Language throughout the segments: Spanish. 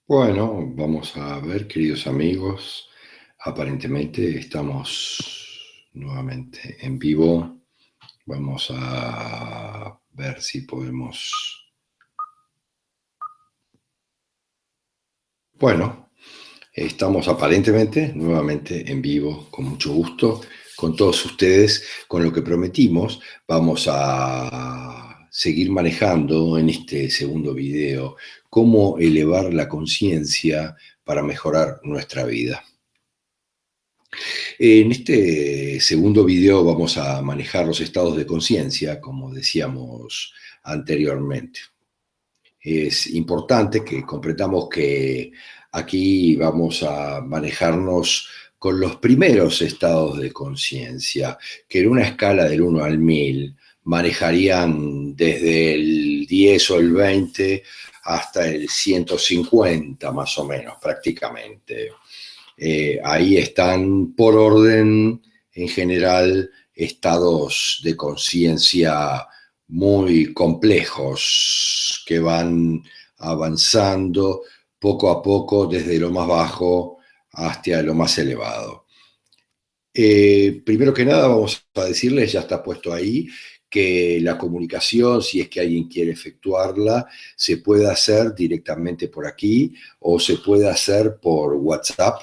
Bueno, vamos a ver, queridos amigos. Aparentemente estamos nuevamente en vivo. Vamos a ver si podemos. Bueno, estamos aparentemente nuevamente en vivo, con mucho gusto, con todos ustedes. Con lo que prometimos, vamos a seguir manejando en este segundo video cómo elevar la conciencia para mejorar nuestra vida. En este segundo video vamos a manejar los estados de conciencia, como decíamos anteriormente. Es importante que comprendamos que aquí vamos a manejarnos con los primeros estados de conciencia, que en una escala del 1 al 1000 manejarían desde el 10 o el 20 hasta el 150 más o menos prácticamente. Ahí están por orden, en general, estados de conciencia muy complejos que van avanzando poco a poco desde lo más bajo hasta lo más elevado. Primero que nada vamos a decirles, ya está puesto ahí, que la comunicación, si es que alguien quiere efectuarla, se puede hacer directamente por aquí o se puede hacer por WhatsApp,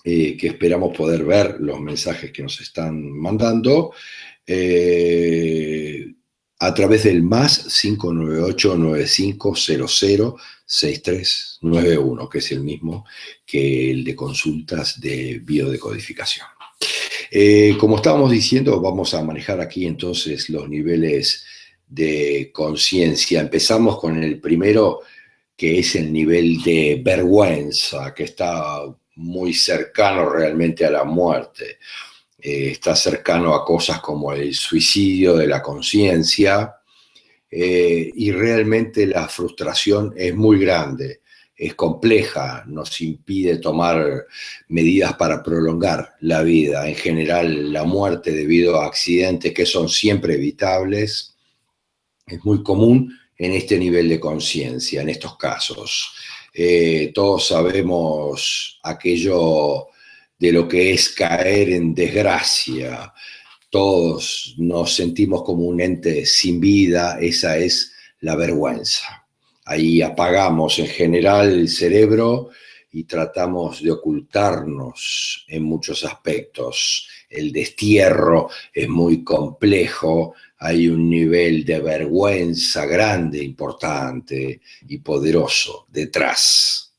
que esperamos poder ver los mensajes que nos están mandando, a través del más 598-9500-6391, que es el mismo que el de consultas de biodecodificación. Como estábamos diciendo, vamos a manejar aquí entonces los niveles de conciencia. Empezamos con el primero, que es el nivel de vergüenza, que está muy cercano realmente a la muerte. Está cercano a cosas como el suicidio de la conciencia, y realmente la frustración es muy grande, es compleja, nos impide tomar medidas para prolongar la vida. En general, la muerte debido a accidentes que son siempre evitables es muy común en este nivel de conciencia, en estos casos. Todos sabemos aquello de lo que es caer en desgracia. Todos nos sentimos como un ente sin vida, esa es la vergüenza. Ahí apagamos en general el cerebro y tratamos de ocultarnos en muchos aspectos. El destierro es muy complejo, hay un nivel de vergüenza grande, importante y poderoso detrás.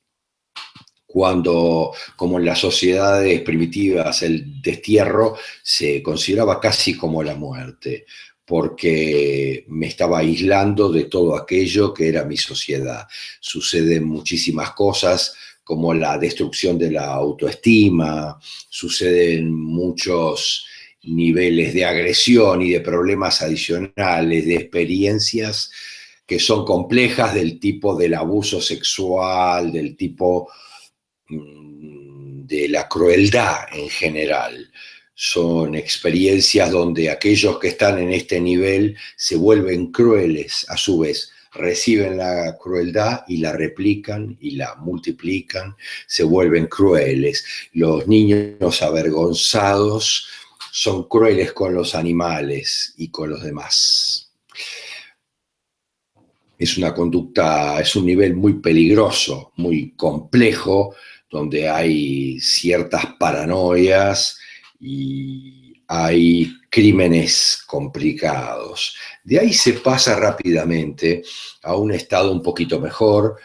Cuando, como en las sociedades primitivas, el destierro se consideraba casi como la muerte, porque me estaba aislando de todo aquello que era mi sociedad. Suceden muchísimas cosas, como la destrucción de la autoestima, suceden muchos niveles de agresión y de problemas adicionales, de experiencias que son complejas, del tipo del abuso sexual, del tipo de la crueldad en general. Son experiencias donde aquellos que están en este nivel se vuelven crueles, a su vez reciben la crueldad y la replican y la multiplican, se vuelven crueles. Los niños avergonzados son crueles con los animales y con los demás. Es una conducta, es un nivel muy peligroso, muy complejo, donde hay ciertas paranoias y hay crímenes complicados. De ahí se pasa rápidamente a un estado un poquito mejor,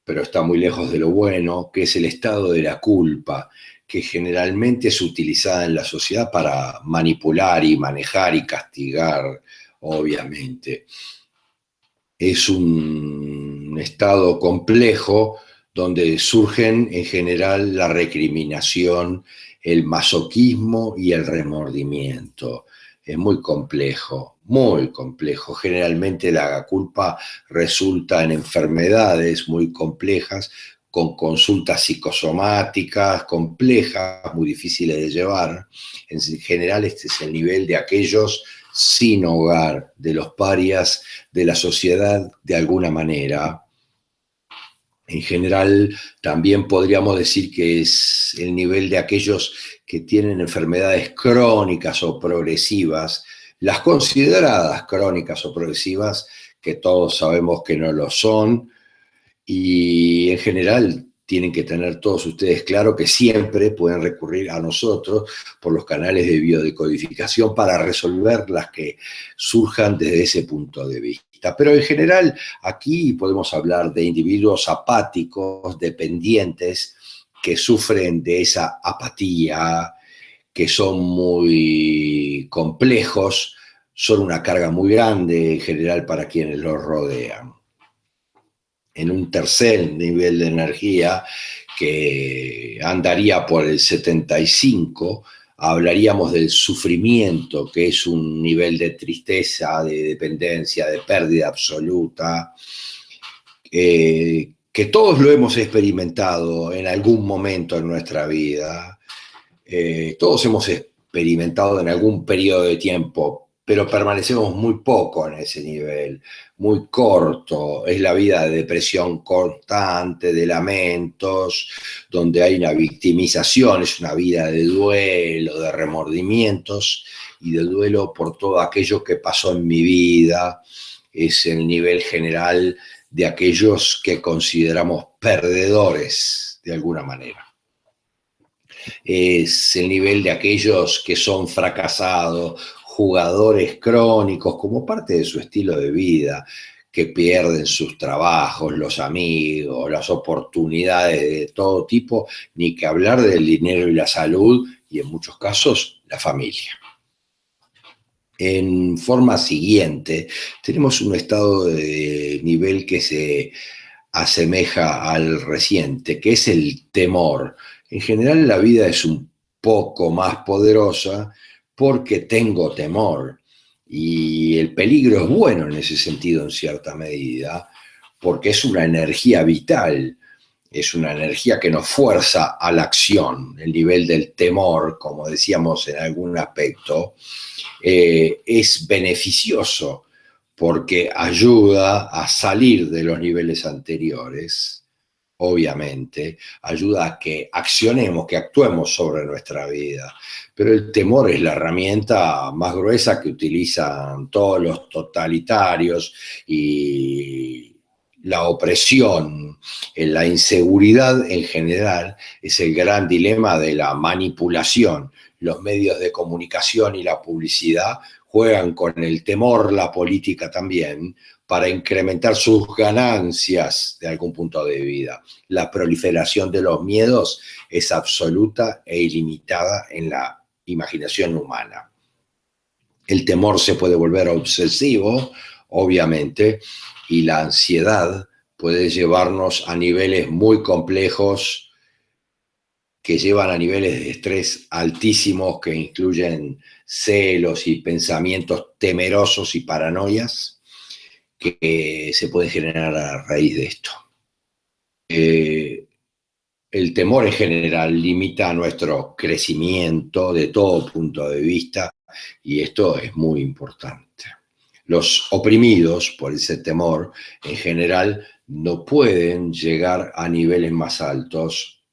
pero está muy lejos de lo bueno, que es el estado de la culpa, que generalmente es utilizada en la sociedad para manipular y manejar y castigar, obviamente. Es un estado complejo donde surgen en general la recriminación, el masoquismo y el remordimiento. Es muy complejo, muy complejo. Generalmente la culpa resulta en enfermedades muy complejas, con consultas psicosomáticas complejas, muy difíciles de llevar. En general este es el nivel de aquellos sin hogar, de los parias de la sociedad de alguna manera. En general, también podríamos decir que es el nivel de aquellos que tienen enfermedades crónicas o progresivas, las consideradas crónicas o progresivas, que todos sabemos que no lo son, y en general tienen que tener todos ustedes claro que siempre pueden recurrir a nosotros por los canales de biodecodificación para resolver las que surjan desde ese punto de vista. Pero en general aquí podemos hablar de individuos apáticos, dependientes, que sufren de esa apatía, que son muy complejos, son una carga muy grande en general para quienes los rodean. En un tercer nivel de energía que andaría por el 75, hablaríamos del sufrimiento, que es un nivel de tristeza, de dependencia, de pérdida absoluta, que todos lo hemos experimentado en algún momento en nuestra vida. Todos hemos experimentado en algún periodo de tiempo, pero permanecemos muy poco en ese nivel, muy corto. Es la vida de depresión constante, de lamentos, donde hay una victimización, es una vida de duelo, de remordimientos y de duelo por todo aquello que pasó en mi vida. Es el nivel general de aquellos que consideramos perdedores de alguna manera. Es el nivel de aquellos que son fracasados, jugadores crónicos como parte de su estilo de vida, que pierden sus trabajos, los amigos, las oportunidades de todo tipo, ni que hablar del dinero y la salud, y en muchos casos la familia. En forma siguiente, tenemos un estado de nivel que se asemeja al reciente, que es el temor. En general la vida es un poco más poderosa porque tengo temor. Y el peligro es bueno en ese sentido, en cierta medida, porque es una energía vital, es una energía que nos fuerza a la acción. El nivel del temor, como decíamos en algún aspecto, es beneficioso porque ayuda a salir de los niveles anteriores, obviamente, ayuda a que accionemos, que actuemos sobre nuestra vida. Pero el temor es la herramienta más gruesa que utilizan todos los totalitarios, y la opresión, la inseguridad en general es el gran dilema de la manipulación. Los medios de comunicación y la publicidad juegan con el temor, la política también, para incrementar sus ganancias de algún punto de vida. La proliferación de los miedos es absoluta e ilimitada en la imaginación humana. El temor se puede volver obsesivo, obviamente, y la ansiedad puede llevarnos a niveles muy complejos que llevan a niveles de estrés altísimos que incluyen celos y pensamientos temerosos y paranoias que se pueden generar a raíz de esto. El temor en general limita nuestro crecimiento de todo punto de vista y esto es muy importante. Los oprimidos por ese temor en general no pueden llegar a niveles más altos.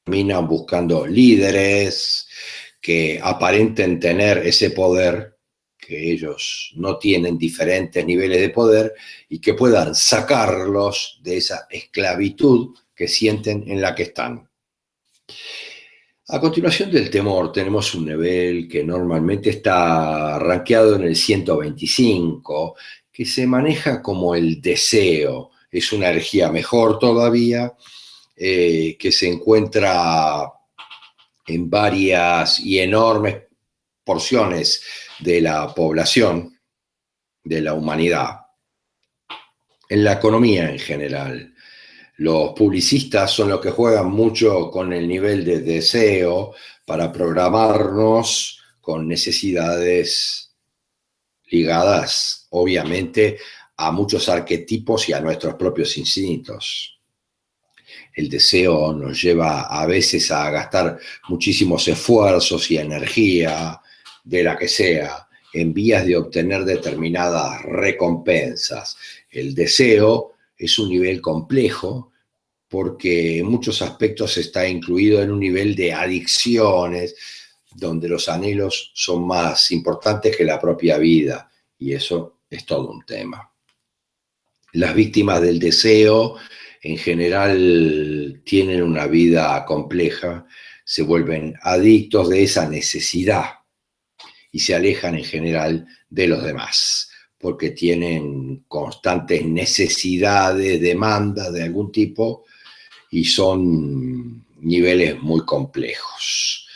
Terminan buscando líderes que aparenten tener ese poder, que ellos no tienen, diferentes niveles de poder, y que puedan sacarlos de esa esclavitud que sienten en la que están. A continuación del temor tenemos un nivel que normalmente está rankeado en el 125, que se maneja como el deseo. Es una energía mejor todavía, que se encuentra en varias y enormes porciones de la población, de la humanidad, en la economía en general. Los publicistas son los que juegan mucho con el nivel de deseo para programarnos con necesidades ligadas, obviamente, a muchos arquetipos y a nuestros propios instintos. El deseo nos lleva a veces a gastar muchísimos esfuerzos y energía, de la que sea, en vías de obtener determinadas recompensas. El deseo es un nivel complejo porque en muchos aspectos está incluido en un nivel de adicciones, donde los anhelos son más importantes que la propia vida, y eso es todo un tema. Las víctimas del deseo en general tienen una vida compleja, se vuelven adictos de esa necesidad y se alejan en general de los demás, porque tienen constantes necesidades, demandas de algún tipo, y son niveles muy complejos,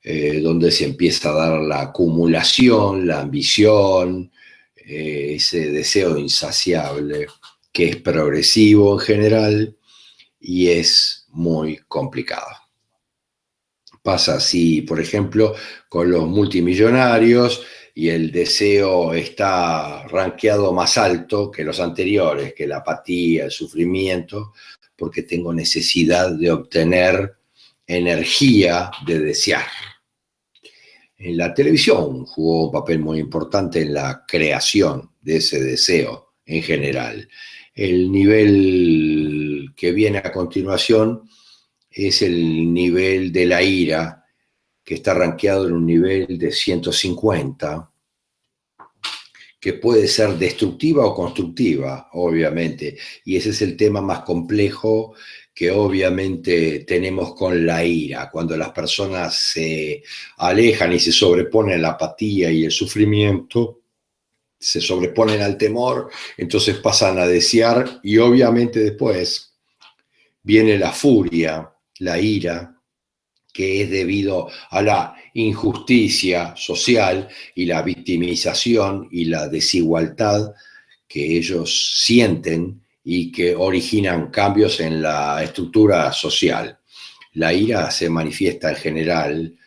donde se empieza a dar la acumulación, la ambición, ese deseo insaciable, que es progresivo en general y es muy complicado. Pasa así, por ejemplo, con los multimillonarios, y el deseo está rankeado más alto que los anteriores, que la apatía, el sufrimiento, porque tengo necesidad de obtener energía de desear. En la televisión jugó un papel muy importante en la creación de ese deseo en general. El nivel que viene a continuación es el nivel de la ira, que está rankeado en un nivel de 150, que puede ser destructiva o constructiva, obviamente, y ese es el tema más complejo que obviamente tenemos con la ira. Cuando las personas se alejan y se sobreponen a la apatía y el sufrimiento, se sobreponen al temor, entonces pasan a desear, y obviamente después viene la furia, la ira, que es debido a la injusticia social y la victimización y la desigualdad que ellos sienten y que originan cambios en la estructura social. La ira se manifiesta en general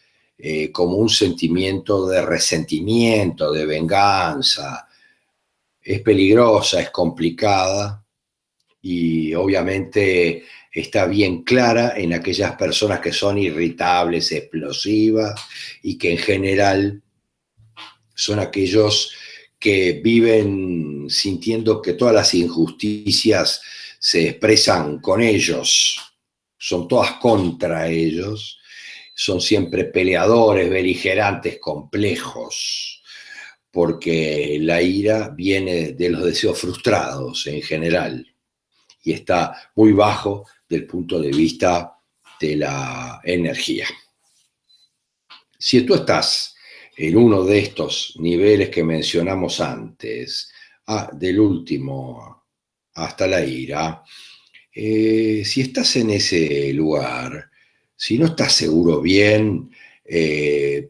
como un sentimiento de resentimiento, de venganza. Es peligrosa, es complicada, y obviamente está bien clara en aquellas personas que son irritables, explosivas, y que en general son aquellos que viven sintiendo que todas las injusticias se expresan con ellos, son todas contra ellos, son siempre peleadores, beligerantes, complejos, porque la ira viene de los deseos frustrados en general y está muy bajo del punto de vista de la energía. Si tú estás en uno de estos niveles que mencionamos antes, del último hasta la ira, si estás en ese lugar, si no estás seguro bien,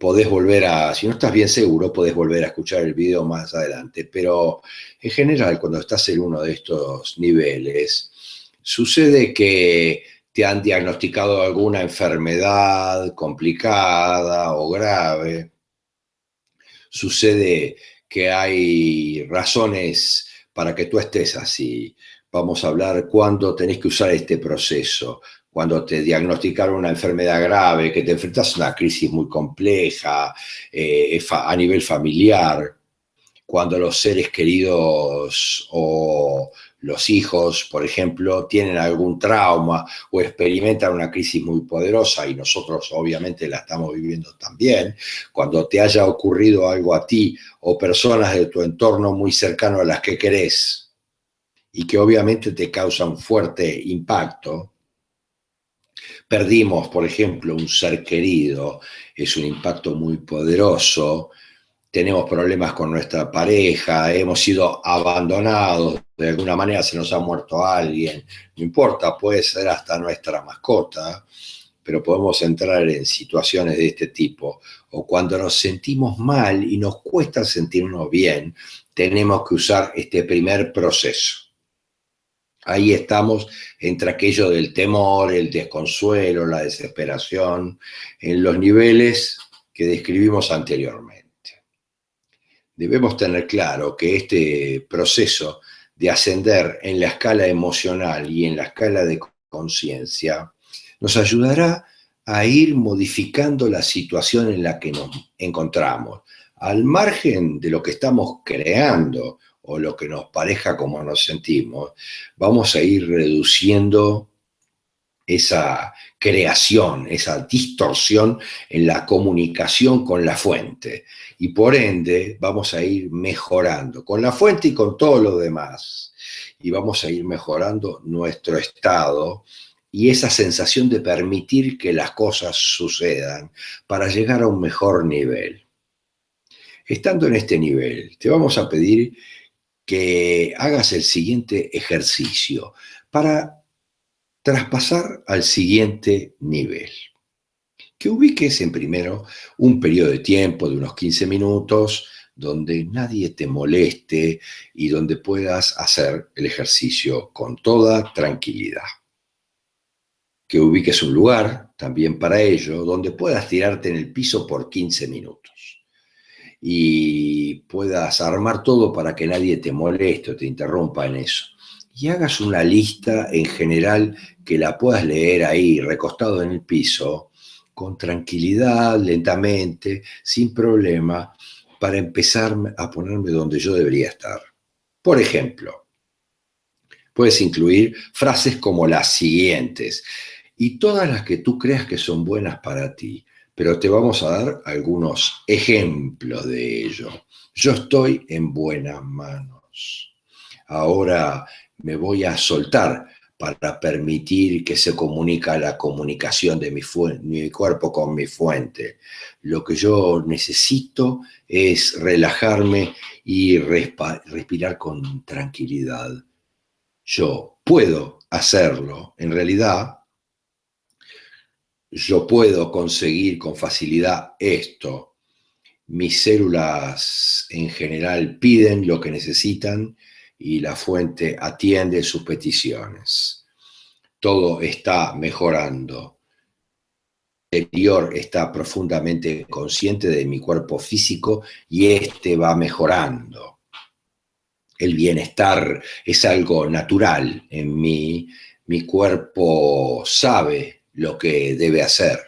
podés volver si no estás bien seguro, podés volver a escuchar el video más adelante, pero en general, cuando estás en uno de estos niveles, sucede que te han diagnosticado alguna enfermedad complicada o grave. Sucede que hay razones para que tú estés así. Vamos a hablar cuándo tenés que usar este proceso. Cuando te diagnosticaron una enfermedad grave, que te enfrentas a una crisis muy compleja a nivel familiar, cuando los seres queridos o los hijos, por ejemplo, tienen algún trauma o experimentan una crisis muy poderosa, y nosotros obviamente la estamos viviendo también, cuando te haya ocurrido algo a ti o personas de tu entorno muy cercano a las que querés y que obviamente te causa un fuerte impacto. Perdimos, por ejemplo, un ser querido, es un impacto muy poderoso. Tenemos problemas con nuestra pareja, hemos sido abandonados, de alguna manera se nos ha muerto alguien, no importa, puede ser hasta nuestra mascota, pero podemos entrar en situaciones de este tipo. O cuando nos sentimos mal y nos cuesta sentirnos bien, tenemos que usar este primer proceso. Ahí estamos entre aquello del temor, el desconsuelo, la desesperación, en los niveles que describimos anteriormente. Debemos tener claro que este proceso de ascender en la escala emocional y en la escala de conciencia nos ayudará a ir modificando la situación en la que nos encontramos, al margen de lo que estamos creando o lo que nos parezca como nos sentimos, vamos a ir reduciendo esa creación, esa distorsión en la comunicación con la fuente. Y por ende vamos a ir mejorando con la fuente y con todo lo demás. Y vamos a ir mejorando nuestro estado y esa sensación de permitir que las cosas sucedan para llegar a un mejor nivel. Estando en este nivel, te vamos a pedir que hagas el siguiente ejercicio para traspasar al siguiente nivel. Que ubiques en primero un periodo de tiempo de unos 15 minutos donde nadie te moleste y donde puedas hacer el ejercicio con toda tranquilidad. Que ubiques un lugar también para ello donde puedas tirarte en el piso por 15 minutos y puedas armar todo para que nadie te moleste o te interrumpa en eso. Y hagas una lista en general que la puedas leer ahí, recostado en el piso, con tranquilidad, lentamente, sin problema, para empezar a ponerme donde yo debería estar. Por ejemplo, puedes incluir frases como las siguientes, y todas las que tú creas que son buenas para ti, pero te vamos a dar algunos ejemplos de ello. Yo estoy en buenas manos. Ahora me voy a soltar para permitir que se comunica la comunicación de mi cuerpo con mi fuente. Lo que yo necesito es relajarme y respirar con tranquilidad. Yo puedo hacerlo. En realidad, yo puedo conseguir con facilidad esto. Mis células en general piden lo que necesitan y la fuente atiende sus peticiones. Todo está mejorando. El exterior está profundamente consciente de mi cuerpo físico y este va mejorando. El bienestar es algo natural en mí. Mi cuerpo sabe lo que debe hacer.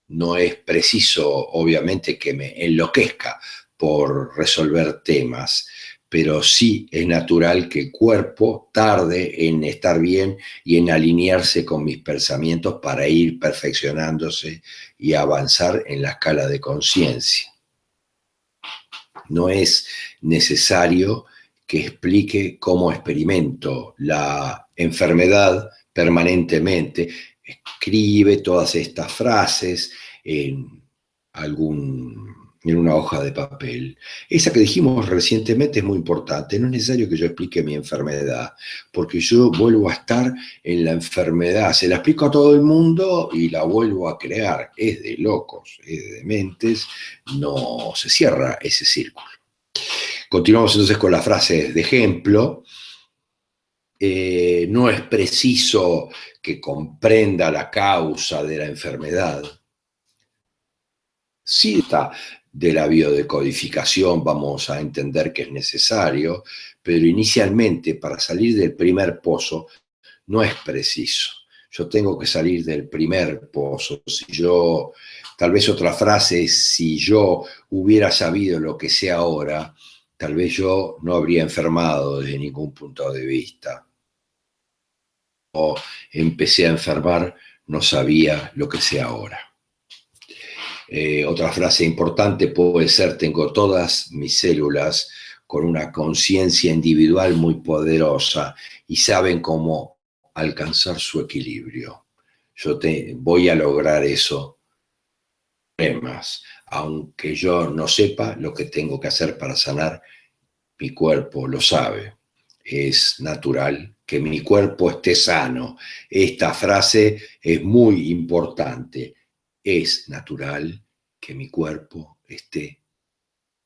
No es preciso, obviamente, que me enloquezca por resolver temas, pero sí es natural que el cuerpo tarde en estar bien y en alinearse con mis pensamientos para ir perfeccionándose y avanzar en la escala de conciencia. No es necesario que explique cómo experimento la enfermedad permanentemente. Escribe todas estas frases en una hoja de papel. Esa que dijimos recientemente es muy importante. No es necesario que yo explique mi enfermedad, porque yo vuelvo a estar en la enfermedad. Se la explico a todo el mundo y la vuelvo a crear. Es de locos, es de dementes. No se cierra ese círculo. Continuamos entonces con las frases de ejemplo. No es preciso que comprenda la causa de la enfermedad. Sí está de la biodecodificación, vamos a entender que es necesario, pero inicialmente para salir del primer pozo no es preciso. Yo tengo que salir del primer pozo. Tal vez otra frase es, si yo hubiera sabido lo que sé ahora, tal vez yo no habría enfermado desde ningún punto de vista. O empecé a enfermar, no sabía lo que sé ahora. Otra frase importante puede ser, tengo todas mis células con una conciencia individual muy poderosa y saben cómo alcanzar su equilibrio. Voy a lograr eso, problemas, aunque yo no sepa lo que tengo que hacer para sanar, mi cuerpo lo sabe. Es natural que mi cuerpo esté sano. Esta frase es muy importante. Es natural que mi cuerpo esté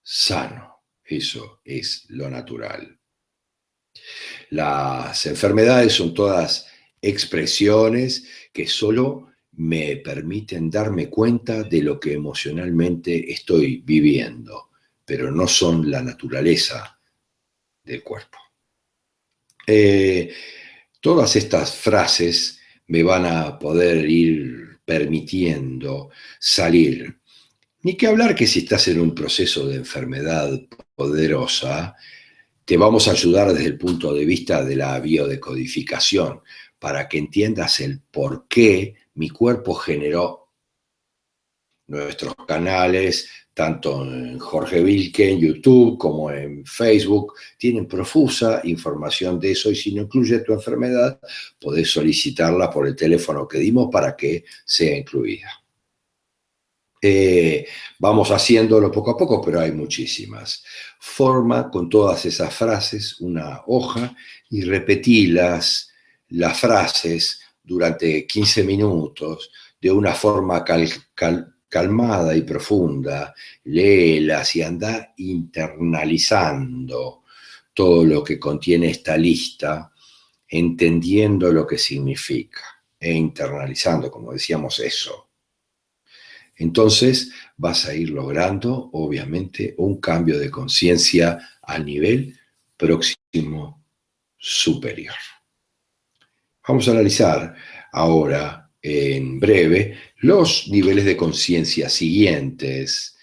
sano. Eso es lo natural. Las enfermedades son todas expresiones que solo me permiten darme cuenta de lo que emocionalmente estoy viviendo, pero no son la naturaleza del cuerpo. Todas estas frases me van a poder ir permitiendo salir. Ni que hablar que si estás en un proceso de enfermedad poderosa, te vamos a ayudar desde el punto de vista de la biodecodificación, para que entiendas el por qué mi cuerpo generó nuestros canales, tanto en Jorge Vilke, en YouTube, como en Facebook, tienen profusa información de eso, y si no incluye tu enfermedad, podés solicitarla por el teléfono que dimos para que sea incluida. Vamos haciéndolo poco a poco, pero hay muchísimas. Forma con todas esas frases una hoja y repetí las frases durante 15 minutos de una forma calmada y profunda. Léelas y anda internalizando todo lo que contiene esta lista, entendiendo lo que significa e internalizando, como decíamos, eso. Entonces vas a ir logrando, obviamente, un cambio de conciencia a nivel próximo superior. Vamos a analizar ahora, en breve, los niveles de conciencia siguientes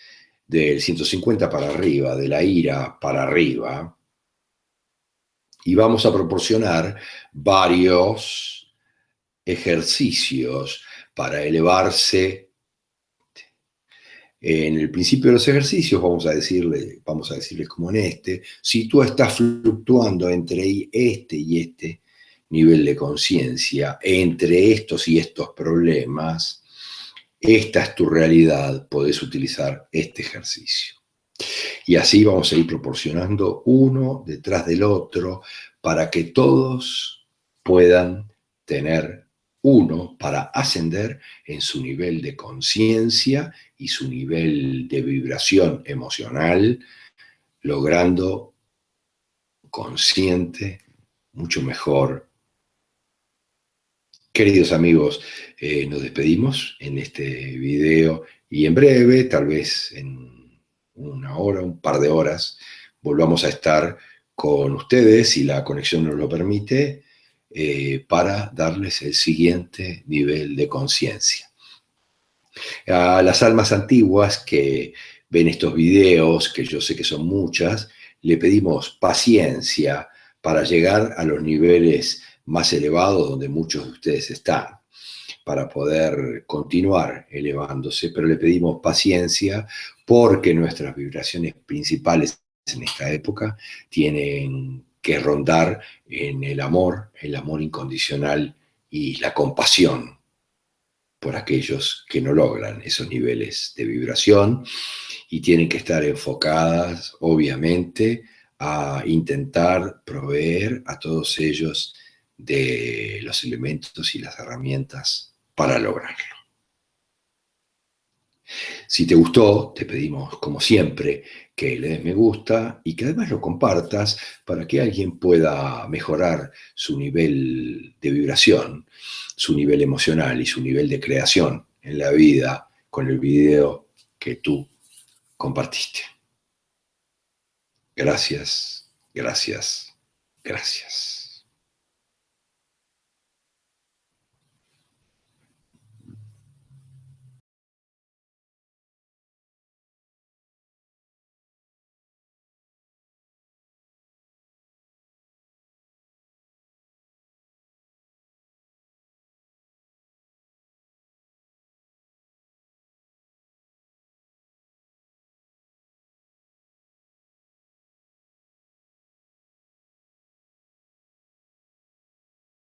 del 150 para arriba, de la ira para arriba, y vamos a proporcionar varios ejercicios para elevarse. En el principio de los ejercicios vamos a decirles como en este, si tú estás fluctuando entre este y este nivel de conciencia, entre estos y estos problemas, esta es tu realidad, podés utilizar este ejercicio. Y así vamos a ir proporcionando uno detrás del otro para que todos puedan tener uno para ascender en su nivel de conciencia y su nivel de vibración emocional, logrando consciente mucho mejor. Queridos amigos, nos despedimos en este video y en breve, tal vez en una hora, un par de horas, volvamos a estar con ustedes, si la conexión nos lo permite, para darles el siguiente nivel de conciencia. A las almas antiguas que ven estos videos, que yo sé que son muchas, le pedimos paciencia para llegar a los niveles más elevados donde muchos de ustedes están, para poder continuar elevándose, pero le pedimos paciencia porque nuestras vibraciones principales en esta época tienen que rondar en el amor incondicional y la compasión por aquellos que no logran esos niveles de vibración, y tienen que estar enfocadas, obviamente, a intentar proveer a todos ellos de los elementos y las herramientas para lograrlo. Si te gustó, te pedimos, como siempre, que le des me gusta y que además lo compartas para que alguien pueda mejorar su nivel de vibración, su nivel emocional y su nivel de creación en la vida con el video que tú compartiste. Gracias, gracias, gracias.